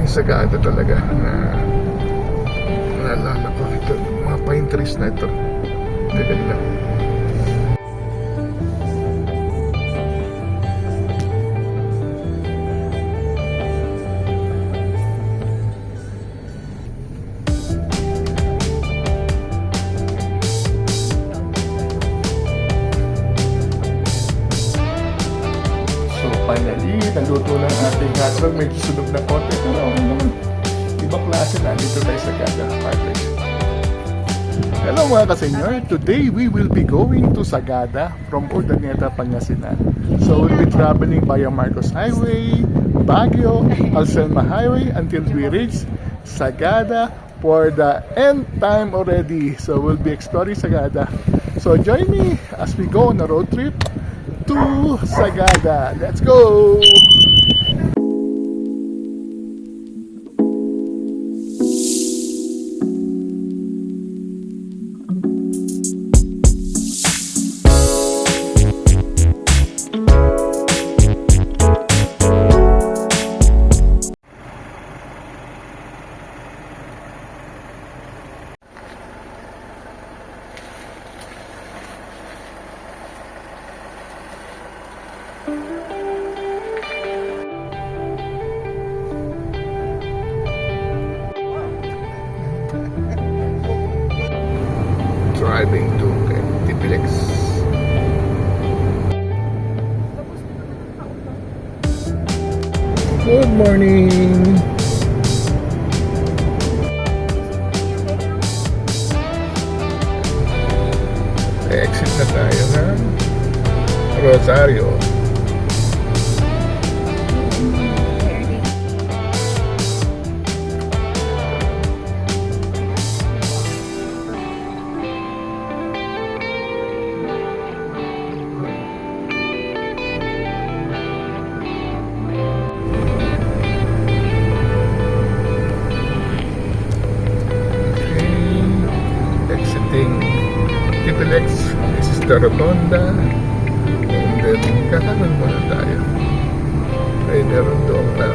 Yung Sagada talaga na naalala ko ito, mga pine trees na ito. Gaganda. So finally, naluto na ang ating hotdog. Medyo sunog na konti. Pero okay naman. Ibang klase na. Dito tayo sa Sagada Fireplace. Hello mga kasenyor. Today we will be going to Sagada from Urdaneta, Pangasinan. So we'll be traveling via Marcos Highway, Baguio, Alselma Highway until we reach Sagada for the end time already. So we'll be exploring Sagada. So join me as we go on a road trip to Sagada. Let's go! Driving to Tiplex. Good morning. Exit na tayo ng Rosario. Tiplex, this is the Rotonda, and then kakanan muna tayo. Ay meron doon na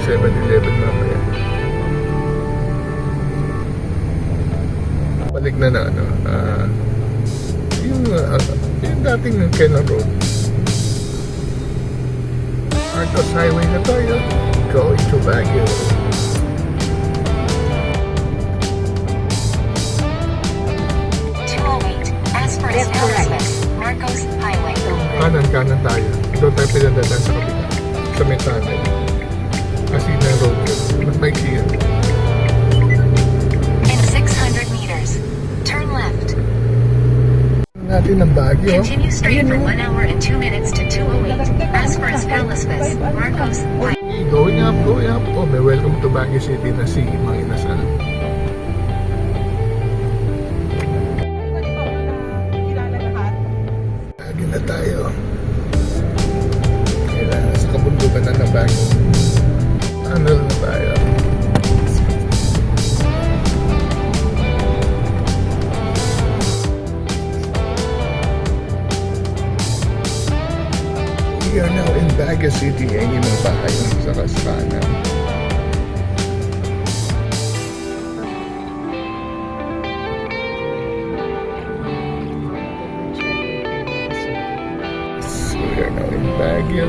7-Eleven mamaya. Balik na ano, yung dating Kenan Road. Marcos Highway na tayo, going to Baguio. Marcos Highway. Kanan tayo. Doon tayo pinadala sa kabila. Sa may tunnel. Kasi na road yun. Mas may clear. In 600 meters, turn left. Natin ang Baguio. Continue straight for 1 hour and 2 minutes to 208. Asperas Palaspes, Marcos Highway. Going up. Oh, may welcome to Baguio City na si Mang Inasal. Na tayo. Kailangan sa kabundukan na ng Baguio. Tunnel na tayo. We are now in Baguio City. Ang mga bahay sa kasanan. We are now in Baguio.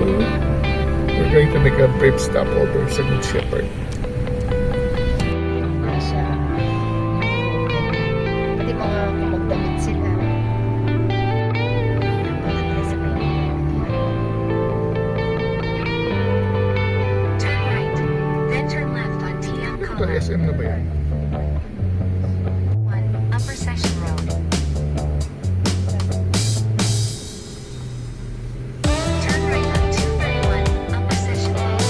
We're going to make a brief stopover sa Good Shepherd. Pati mga kumagdamit sila. Turn right, then turn left on TM Ito, Color. SM na ba yan? 1, Upper Session Road. Turn right on 231, Upper Session Road.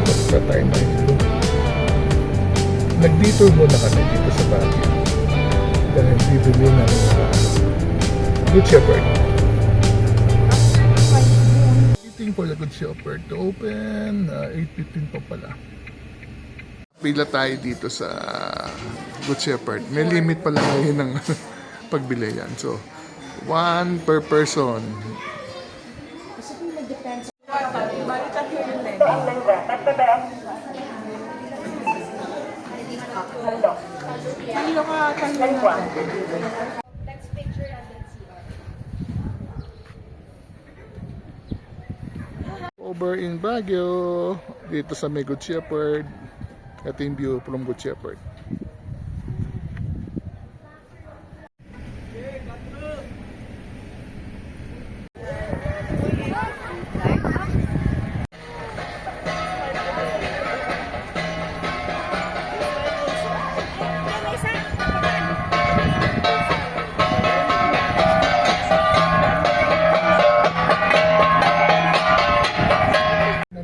Basta tayo na ito. Nag-detour muna kami dito sa Baguio. Dahil bibili ng Good Shepherd. Waiting for the Good Shepherd to open. 8:15 pa pala. Pila tayo dito sa Good Shepherd. May limit pala ngayon ng pagbili yan. So, One per person. Over in Baguio, dito sa may Good Shepherd. Ito yung view from Good Shepherd.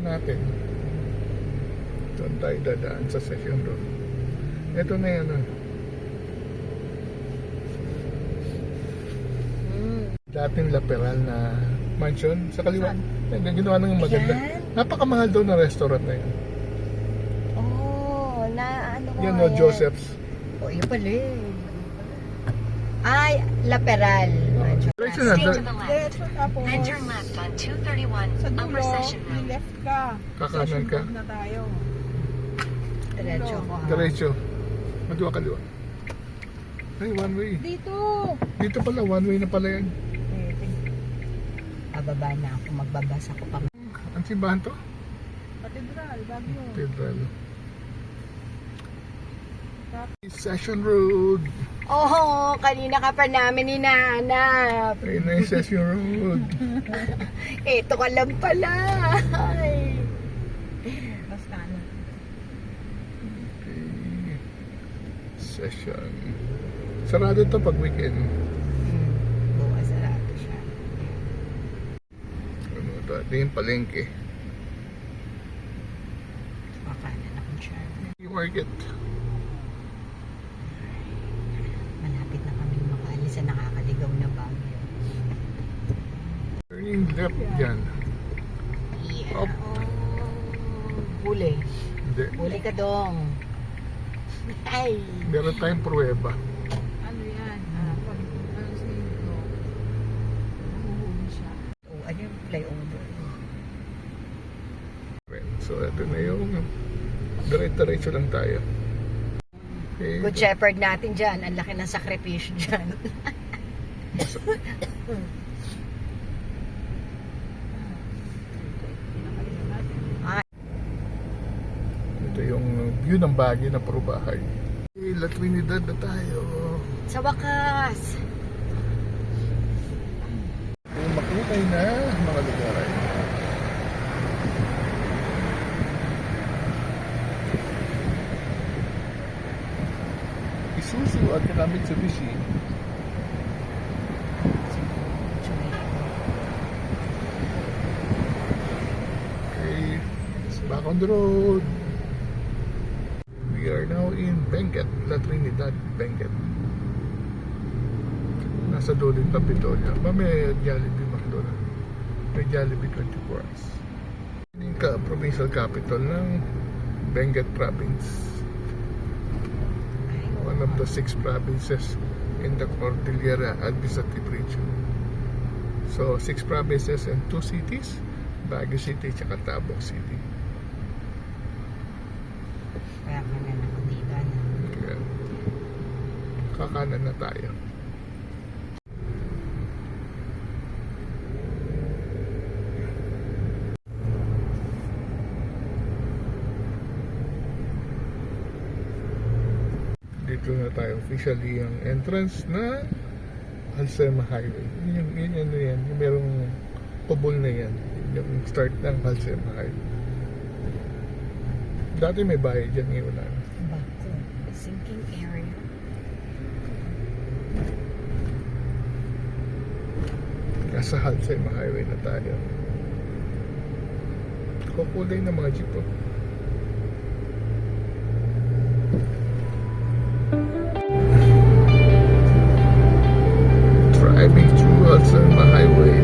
Natin. Doon tayo dadaan sa Session Road. Ito na yan. Dating Laperal na mansion sa kaliwa. Ginawa ng maganda. Napakamahal daw na restaurant na yan. Oh, na ano ko Yan nga o, Joseph's. Oh, yun pala eh. Ay, Laperal. Diretso Stay na. to the left. Then turn left on 231 Upper Session Road. left ka. Kakanan ka. Na tayo. Diretso ko ha. Diretso. Kaliwa. Ay, one way. Dito. Dito pala, one way na pala yan. Bababa na ako, magbabasa ko pa. Ang simbahan to? Katedral, Baguio. Cathedral. Session Road. Oh, kanina ka pa namin hinahanap. Ayun na yung Session Road. Ito ka lang pala. Ay. Basta na. Okay. Session. Sarado to pag weekend. Bukas sarado siya. Ano to? Ito yung palengke. Makanan akong siya. Yung market. Malapit na kami makaalis sa nakakaligaw na Baguio. Turning left dyan. Yeah. Up. Huli. Hindi. Huli ka dong. Ay. Meron tayong pruweba. Ano yan? Pag ano sa ito. Nahuhuli siya. Oh, ano yung flyover? So, ito na yung diretso lang tayo. Okay. Good Shepherd natin dyan. Ang laki ng sakripisyo dyan. Ito yung view ng Baguio na puro bahay. Okay, La Trinidad na tayo. Sa wakas. Makutay na mga lugar ay. Isuzu at saka Mitsubishi. Okay, it's back on the road. We are now in Benguet, La Trinidad, Benguet. Nasa dulo yung Kapitolya. May Jollibee McDonald's. May Jollibee 24 hours. Yung provincial capital ng Benguet Province. One of the 6 provinces in the Cordillera Administrative Region. So, 6 provinces and 2 cities, Baguio City at Tabok City. Kaya ka na nakaliga na. Kaya, kakanan na tayo. Dito na tayo officially ang entrance na Halsema Highway. Yun yan. Yung merong kubol na yan. Yung start ng Halsema Highway. Dati may bahay dyan, ngayon wala na. Bako. Sinking area. Nasa Halsema Highway na tayo. Kukulay ng mga jeep. Oh. Driving through Halsema Highway.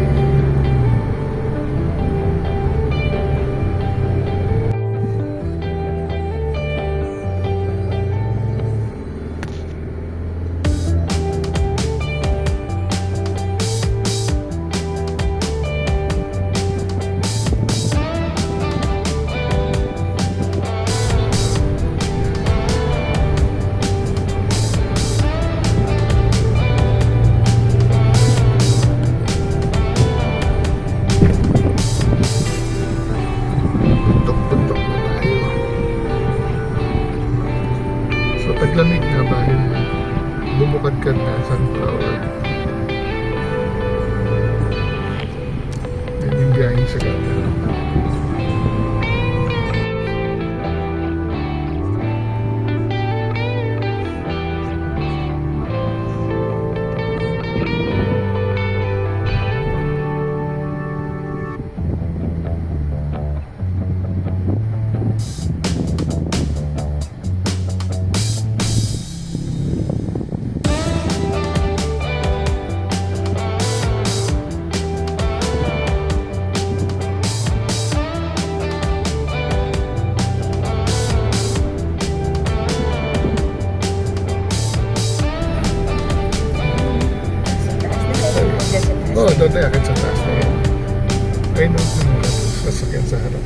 Oo, doon tayo agad sa taas na yan. Ay, no, sasakyan sa harap.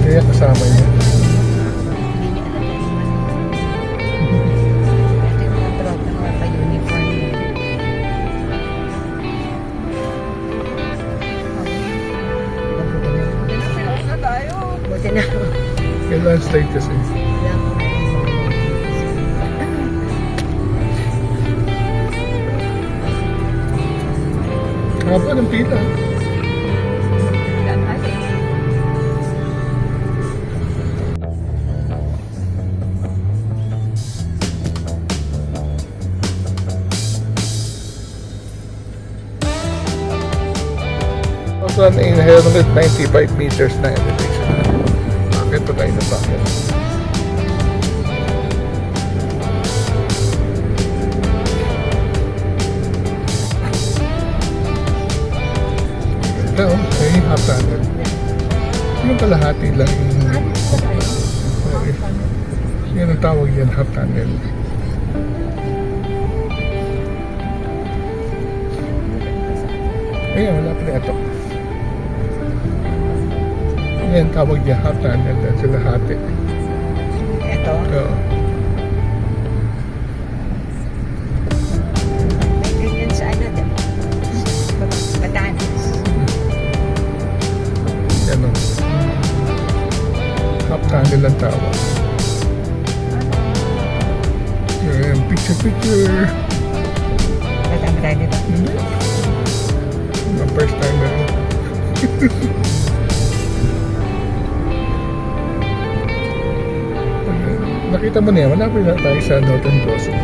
Kaya kasama niya. Hindi niya alam yan. Ito yung mga tropa na mga pa-uniform. Pinapilok na tayo. Buti na. Kailangan slide kasi. Wala ko na yung Haba ng pila. Yan, ate. Also, 195 meters na elevation. Bakit pa tayo na bakit? Ito, ay half tunnel. Yung kalahati lang yung... Okay. Yan ang tawag yan, half tunnel. Ayan, wala pa rin ito. Yan, tawag niya half tunnel dahil sa lahati. Ito. Oo. May ganyan sa ano din. Batanes. Yan o. Half tunnel ang tawag. Yan, picture. Katama tayo dito. Hindi. Yung first time na rin. Nakita mo na yan, malapit na tayo sa Northern Blossom.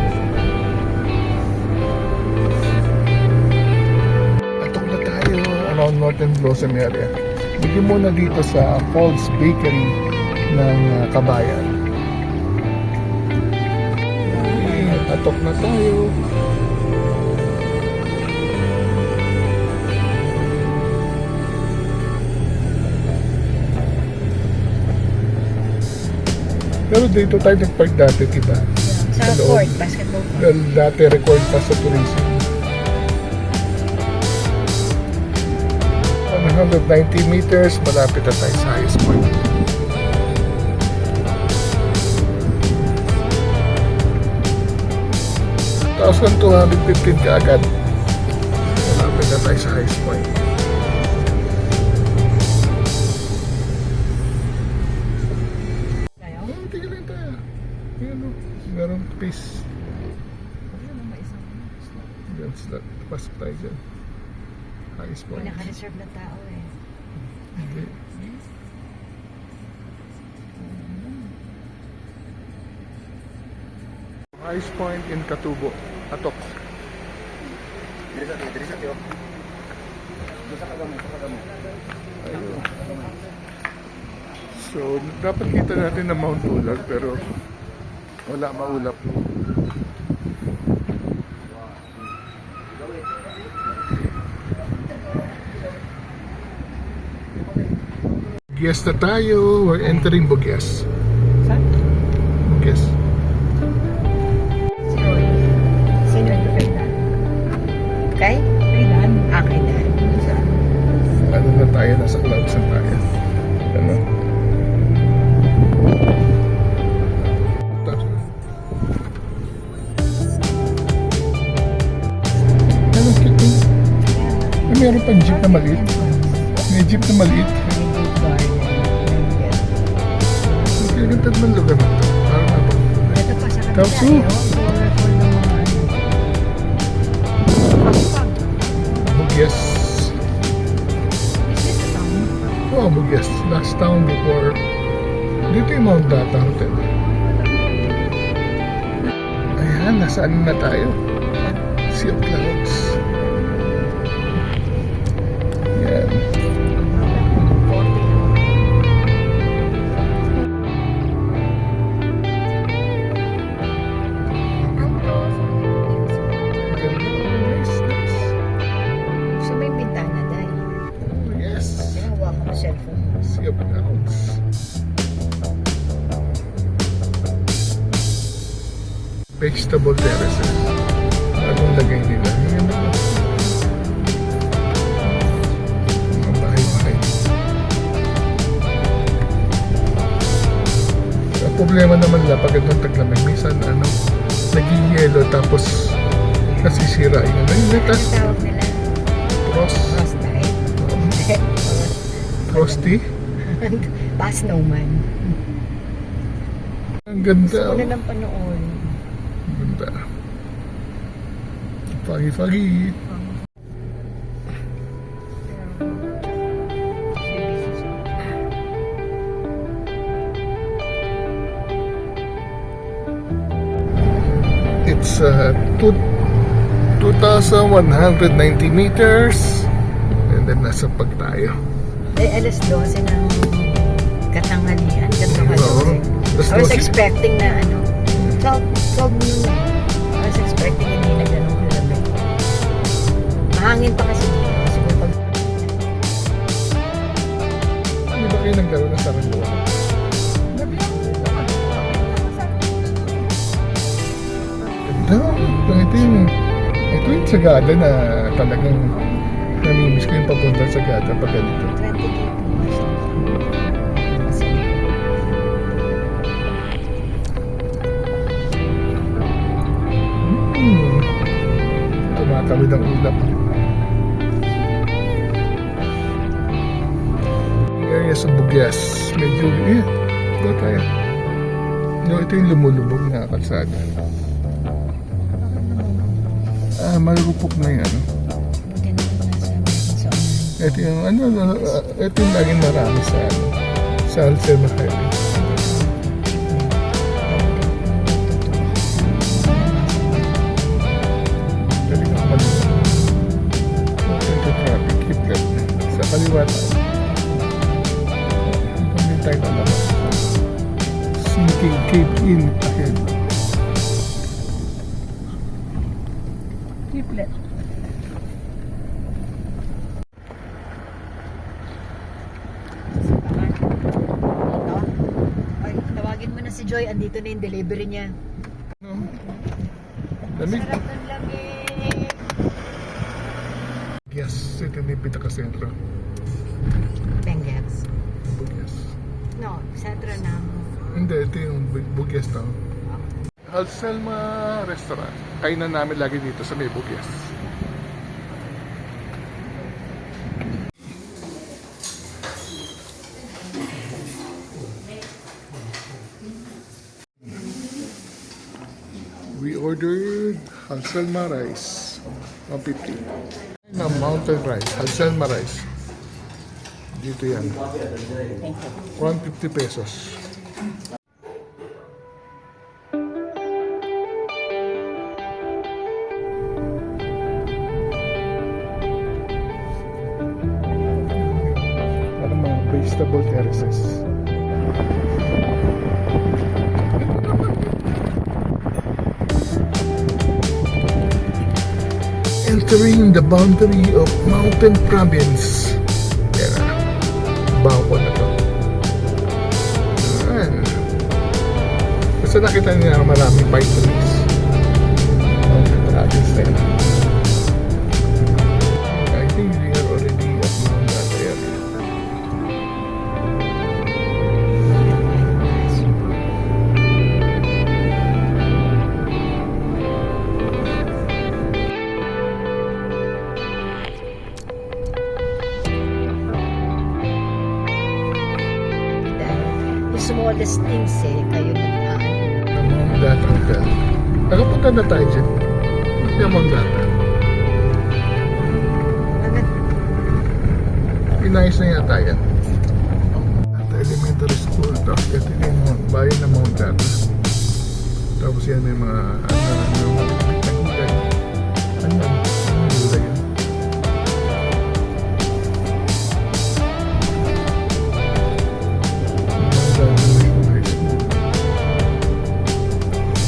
Atok na tayo around Northern Blossom area. Bigyan muna dito sa Paul's Bakery ng Kabayan. Okay, atok na tayo. Pero dito tayo nag-park dati, diba? Sa Sa loob. court, basketball court. Dahil dati record pa sa tourism. 190 meters, malapit na tayo sa highest point. Thousand 215 ka agad. Malapit na tayo sa highest point. Tayo. Oh, tingnan lang tayo. Ayan o, meron space. Ano ba isang Diyan sila, pasok tayo dyan. Highest point. Naka-reserve na tao eh. Okay. Highest point in Katubo, Atok. Ayun. So, dapat kita natin na Mount Ulag pero wala maulap. Bugyes na tayo. We're entering Bugyes. Saan? Bugyes. Sino yung kailan? Kay? Kailan? Kailan. Saan? Ano na tayo? Nasa clouds na tayo. Ano? Ano cute eh. Ay, meron pang jeep na maliit. May jeep na maliit. Ang ganda naman lugar na ito. Parang napag... Ito pa sa kabila. Kapsu. eh, oh. Colorful ng mga ano. Kapag. Bugyes. Is this a town? Oh, Bugues. Last town before. Dito yung Mount Data Hotel. Ayan, nasaan na tayo? Sea of Clouds. Ayan. Ganda. Nice, nice. So may bintana dahil. Oh, yes. Hawak mo cellphone mo. Sea of Clouds. Vegetable terraces. Bagong lagay nila. Ayan na. Mga bahay-bahay. Ang problema naman lang pag itong taglamig, minsan nag-yellow tapos nasisira yung Ang litas. tawag nila, Frost. frost dive. Frosty. Pa snowman. Ang ganda. Gusto ko na ng panood. Ang ganda. Foggy-foggy. It's 2,190 meters. And then nasa pag tayo. Ay, alas 12 ng katanghalian. Ganda ka Oo. Alas I was 12. expecting na 12 noon na. I was expecting hindi na ganun kalamig. Mahangin pa kasi dito. Siguro pag Hindi ba kayo nagkaroon ng Sarandoa? Ganda. Ito yung Sagada na talagang namimiss ko yung papunta sa Sagada pag ganito. 20 kilos. Kasi Tumatawid ang ulap. Yung area sa Bugues, medyo, ito tayo. No, ito yung lumulubog na kalsada. Malulupok na yung buti na ito nasa Mindanao. ito yung ito yung laging marami sa Alcema Highway. Dali ka kumaliwa. Open to traffic, keep left. Sa kaliwa tayo. Ito din tayo lalabas. Sinking cave in ahead. Keep left. Ito. Ay, tawagin mo na si Joy. Andito na yung delivery niya. Lamig. Sarap ng lamig. Yes, ito na yung pinaka-sentro. Benguet. Bugues. No, sentro ng Hindi, ito yung Bugues town. Alcelma Restaurant. Kainan namin lagi dito sa may Bugues. We ordered Alcelma rice. 150. Na mountain rice. Alcelma rice. Dito yan. 150 pesos. Parang mga vegetable terraces. Entering the boundary of Mountain Province. Yan na. Bako na to. Ayan. Basta nakita niya maraming pine trees. Mountain Province na yan. I think we are already at Mount that area. the smallest things kayo nag-aan. Mount that hotel. Nakapunta na tayo dyan. Yung Mount that. Inayos na yata yan. Ito yung bayan ng Mount Data. Tapos yan may mga maliliit na gulay. Ano yan? Ano gulay yan?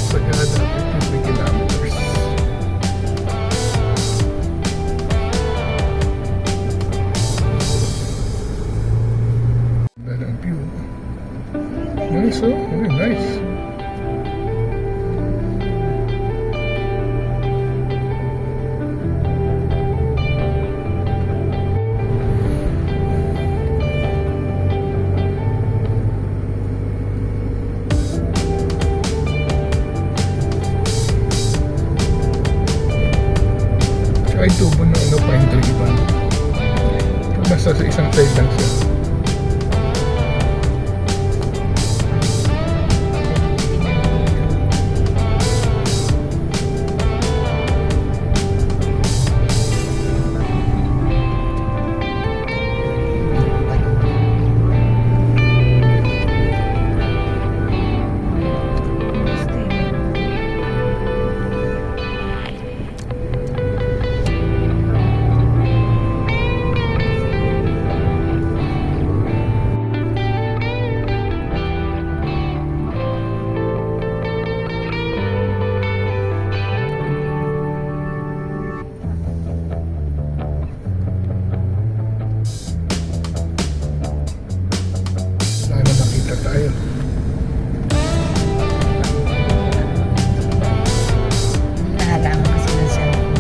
Sagada, 53 kilometers. Ganda ng view. Nice, oh. Very nice. Ay, tubo ng pine tree ba? Basta sa isang side lang siya. Sana makita tayo. Nahalangan kasi ng cellphone.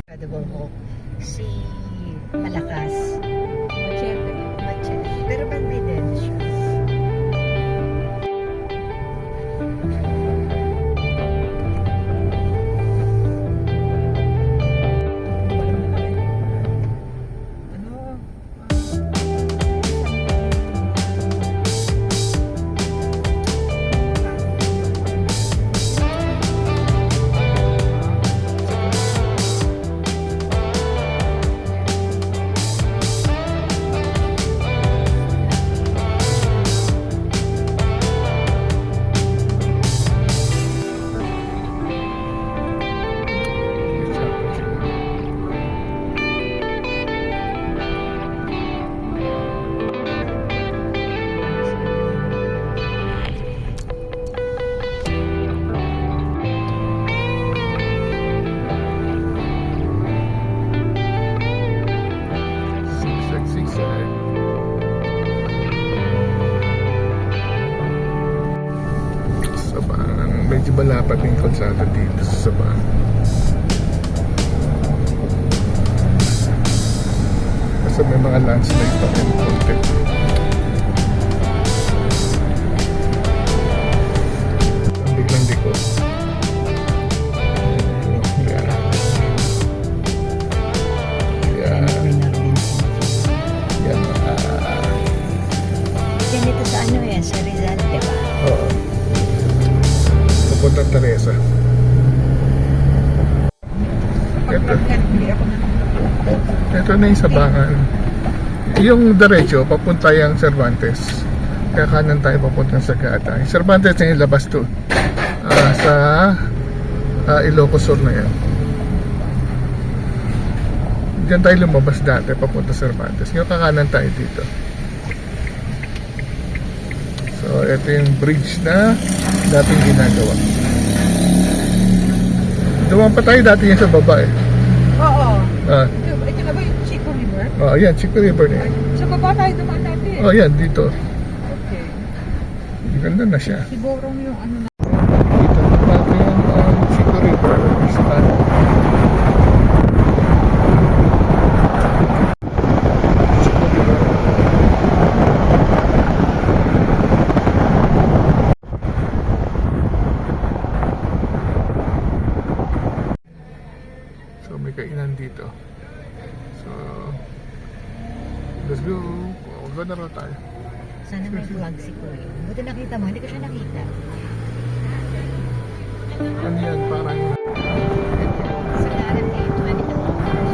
Incredible Hulk. Si Malakas. Machete. Pero bandi din siya. Zigzag. Sabangan. Medyo malapat yung kalsada dito sa Sabangan. Kasi may mga landslide pa rin konti. Ang biglang likod. Yeah. Yeah. Yan. Ganito sa ano yan, sa Rizal, di ba? Oo. Papunta Teresa. Ito na yung Sabangan. Yung diretso, papunta yung Cervantes. Kaya kanan tayo papunta sa Sagada. Yung Cervantes na yung labas to. Sa Ilocos Sur na yan. Diyan tayo lumabas dati papunta sa Cervantes. Yung kakanan tayo dito. So, ito yung bridge na dating ginagawa. Dumaan pa tayo dati yan sa baba eh. Oo. Ah, Ito na ba yung Chico River? oh, yan, Chico River na yan. Sa baba tayo dumaan natin. Oh, yan, dito. Okay. Ganda na siya. Siguro yung ano na. Dito natin ang Chico River. Sa So, let's go. Huwag na raw tayo. Sana may vlog si Kuya. Buti nakita mo, hindi ko siya nakita. Ano yan? Parang Sa Saturday, 22 hours.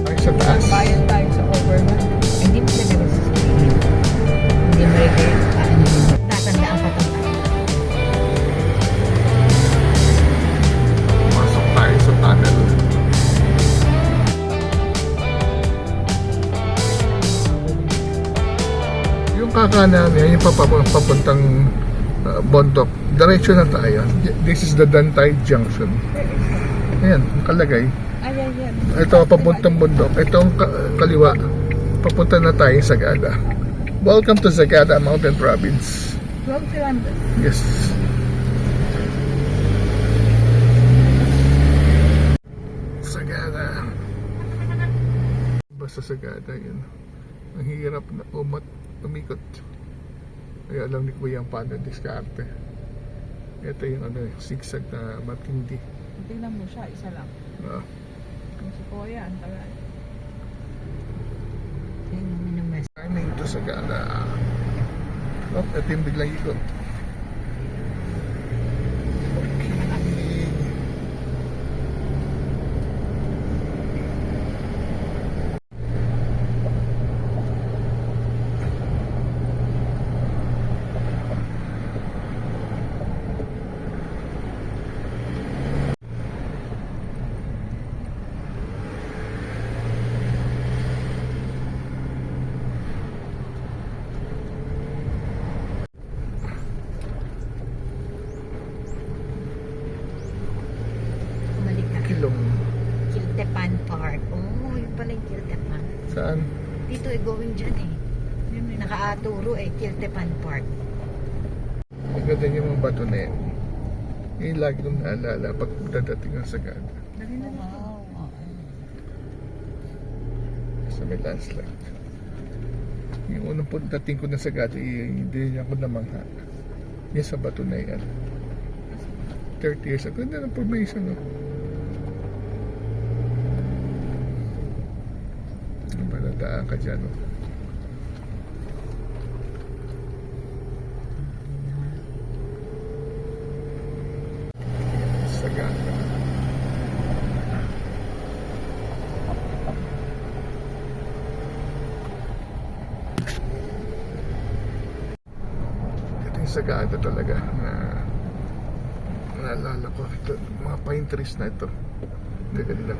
ay sa taas. Bayan tayo sa overnight. Hindi mo talaga sasabihin. Hindi mo rin kayo, tatandaan pa ito. Pasok tayo sa tunnel. Yung kakanan niya, yung papuntang Bondok, diretso na tayo. This is the Dantay Junction. Ayan, nakalagay. Ayan, yan. Ito, papuntang bundok. Ito ang kaliwa. Papunta na tayo sa Sagada. Welcome to Sagada Mountain Province. 12 kilometers. Yes. Sagada. Basta Sagada yun. Ang hirap na umikot. Kaya alam ni Kuya ang paano diskarte. Ito yung zigzag na matindi. Tingnan mo siya, isa lang. Yung si Kuya, ang tagal. Tingnan mo naman. Timing to Sagada. Oh, ito yung biglang ikot. Okay. Bumalik ka. Kilong. Kiltepan Park. Oh, yun pala yung Kiltepan. Saan? Dito going dyan eh. Yun yun. Nakaaturo eh, Kiltepan Park. Ang ganda yung mga bato na yan. Yung lagi kong naalala pag dadating ng Sagada. Dali na dito. Sa may landslide. Yung unang dating ko ng Sagada, hindi niya ako namangha. Yan sa bato na yan. 30 years ago, ganda ng formation, no? Paladaan ka dyan, no? Sagada. Ito yung Sagada talaga na naalala ko. Ito, mga pine trees na ito. Gaganda.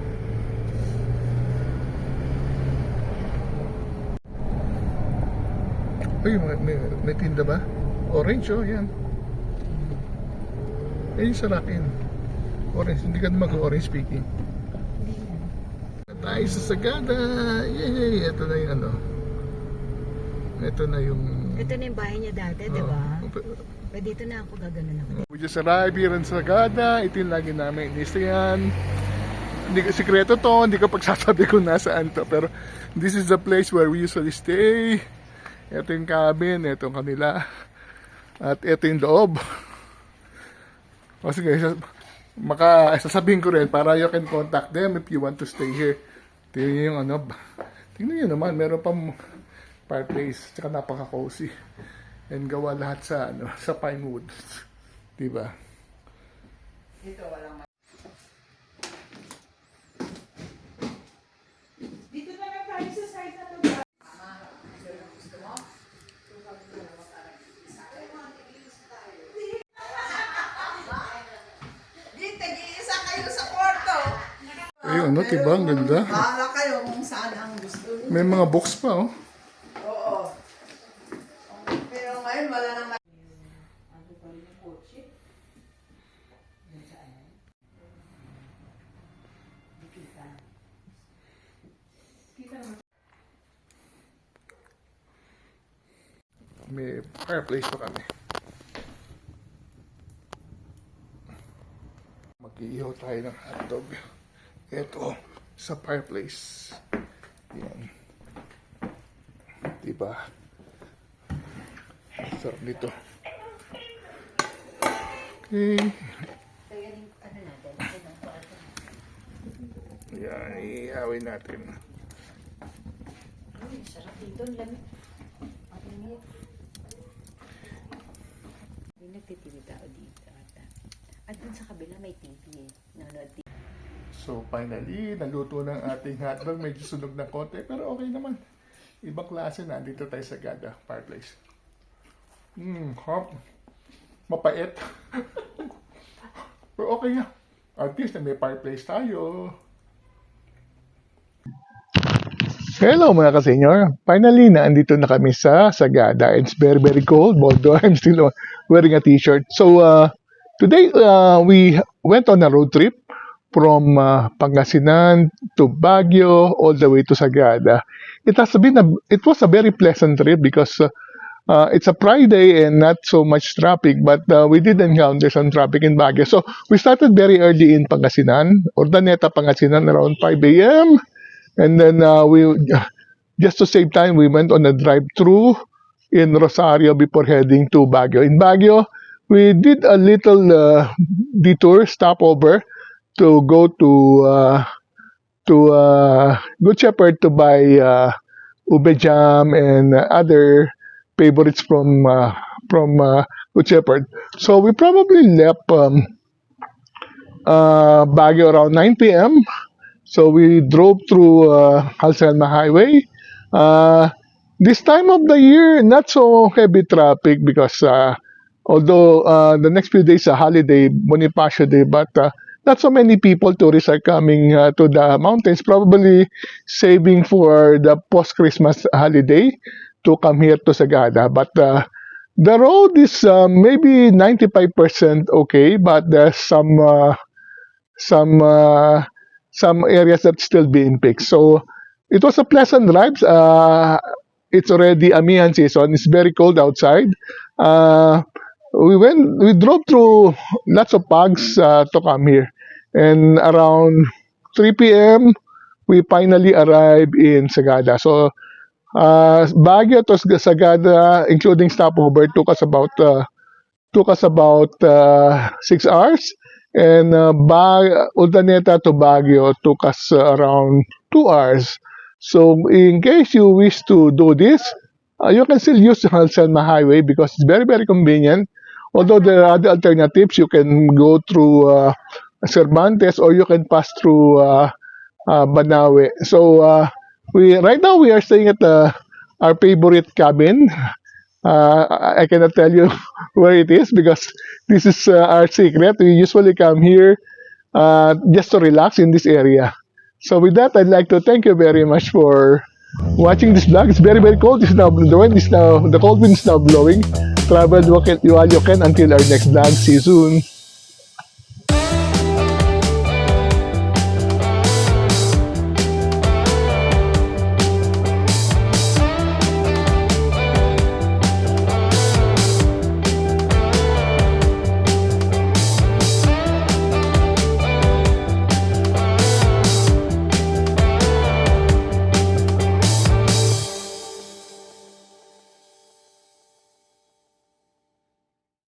Uy, may tinda ba? Orange, oh, yan. Eh, yung sarakin. Orange, hindi ka mag-orange speaking. Tayo sa Sagada. Yay! Ito na yung ano. Ito na yung... Ito na yung bahay niya dati, di ba? Pero dito na ako gaganon ako. We just arrived here in Sagada. Ito yung lagi namin inistayan. Hindi ko sikreto to, hindi ko pagsasabi kung nasaan to. Pero this is the place where we usually stay. Ito yung cabin, ito yung kanila. At ito yung loob. O sige, sasabihin ko rin para you can contact them if you want to stay here. Tingnan yung ano. Tingnan nyo naman, meron pang fireplace. Tsaka napaka-cozy. And gawa lahat sa ano, sa pine wood. Diba? Dito na lang tayo sa side na to. Tag-iisa kayo sa kwarto. Ay, ano, diba? Ang ganda. Bahala kayo kung saan ang gusto niyo. May mga books pa, oh. Oo. Pero ngayon wala nang May fireplace pa kami. Mag-iihaw tayo ng hotdog. Ito, sa fireplace. Yan. Diba? Sarap nito. Okay. Yan, iawin natin. Uy, sarap dito. Ang lamig. Ang init. May nagtitili tao dito ata. At dun sa kabila may TV eh. Nanonood TV. So finally, naluto ng ating hotdog. Medyo sunog na konti, pero okay naman. Ibang klase na. Dito tayo sa Gada Fireplace. Hot. Mapait. Pero okay nga. At least na may fireplace tayo. Hello mga ka-senior. Finally, naandito na kami sa Sagada. It's very, very cold, although I'm still wearing a t-shirt. So, today, we went on a road trip from Pangasinan to Baguio, all the way to Sagada. It was a very pleasant trip because it's a Friday and not so much traffic, but we did encounter some traffic in Baguio. So, we started very early in Pangasinan, Urdaneta, Pangasinan, around 5 a.m., and then just to save time, we went on a drive-through in Rosario before heading to Baguio. In Baguio, we did a little detour, stopover, to go to Good Shepherd to buy ube jam and other favorites from Good Shepherd. So we probably left Baguio around 9 p.m. So we drove through Halselma Highway. This time of the year, not so heavy traffic because although the next few days a holiday, Bonifacio Day, but not so many people, tourists are coming to the mountains, probably saving for the post-Christmas holiday to come here to Sagada. But the road is maybe 95% okay, but there's some areas that still being fixed. So it was a pleasant drive. It's already Amihan season. It's very cold outside. We drove through lots of pags to come here. And around 3 p.m., we finally arrived in Sagada. So Baguio to Sagada, including stopover, took us about 6 hours. And Urdaneta to Baguio took us around 2 hours. So in case you wish to do this, you can still use the Halselma Highway because it's very, very convenient. Although there are other alternatives, you can go through Cervantes or you can pass through Banawe. So right now we are staying at our favorite cabin. I cannot tell you where it is because this is our secret. We usually come here just to relax in this area. So with that, I'd like to thank you very much for watching this vlog. It's very, very cold. The cold wind is now blowing. Travel while you can until our next vlog. See you soon.